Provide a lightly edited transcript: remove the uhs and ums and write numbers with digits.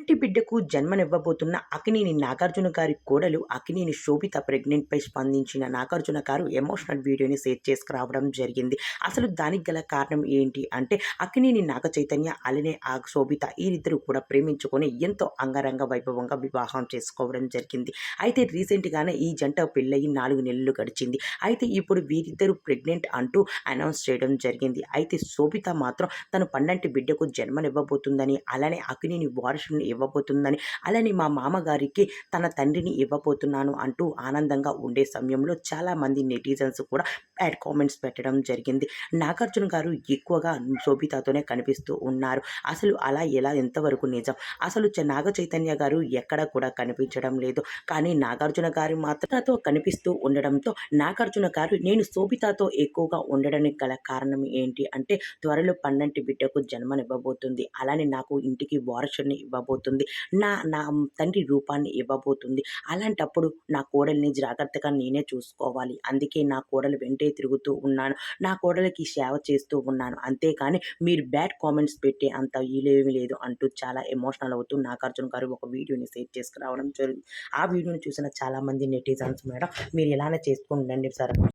పన్నంటి బిడ్డకు జన్మనివ్వబోతున్న అక్కినేని నాగార్జున గారి కోడలు అక్కినేని శోభిత ప్రెగ్నెంట్‌పై స్పందించిన నాగార్జున గారు ఎమోషనల్ వీడియోని షేర్ చేసుకురావడం జరిగింది. అసలు దానికి గల కారణం ఏంటి అంటే అక్కినేని నాగ చైతన్య అలానే ఆ శోభిత వీరిద్దరూ కూడా ప్రేమించుకొని ఎంతో అంగరంగ వైభవంగా వివాహం చేసుకోవడం జరిగింది. అయితే రీసెంట్‌గానే ఈ జంట పెళ్ళయి 4 నెలలు గడిచింది. అయితే ఇప్పుడు వీరిద్దరూ ప్రెగ్నెంట్ అంటూ అనౌన్స్ చేయడం జరిగింది. అయితే శోభిత మాత్రం తను పన్నంటి బిడ్డకు జన్మనివ్వబోతుందని అలానే అక్కినేని వారసుడిని ఇవ్వబోతుందని అలానే మా మామగారికి తన తండ్రిని ఇవ్వబోతున్నాను అంటూ ఆనందంగా ఉండే సమయంలో చాలామంది నెటిజన్స్ కూడా బ్యాడ్ కామెంట్స్ పెట్టడం జరిగింది. నాగార్జున గారు ఎక్కువగా శోభితతోనే కనిపిస్తూ ఉన్నారు. అసలు అలా ఎలా ఎంతవరకు నిజం? అసలు నాగ చైతన్య గారు ఎక్కడ కూడా కనిపించడం లేదు. కానీ నాగార్జున గారు మాత్రం నాతో కనిపిస్తూ ఉండడంతో నాగార్జున గారు నేను శోభితతో ఎక్కువగా ఉండడానికి గల కారణం ఏంటి అంటే త్వరలో పన్నంటి బిడ్డకు జన్మనివ్వబోతుంది. అలానే నాకు ఇంటికి వారసుడిని ఇవ్వబోతుంది. నా తండ్రి రూపాన్ని ఇవ్వబోతుంది. అలాంటప్పుడు నా కోడలిని జాగ్రత్తగా నేనే చూసుకోవాలి. అందుకే నా కోడలు వెంటే తిరుగుతూ ఉన్నాను. నా కోడలికి సేవ చేస్తూ ఉన్నాను. అంతేకాని మీరు బ్యాడ్ కామెంట్స్ పెట్టే అంత ఈలేమీ లేదు అంటూ చాలా ఎమోషనల్ అవుతూ నాగార్జున గారు ఒక వీడియోని షేర్ చేసుకురావడం జరిగింది. ఆ వీడియోని చూసిన చాలామంది నెటిజన్స్ మేడం మీరు ఇలానే చేసుకొని ఉండండి సార్.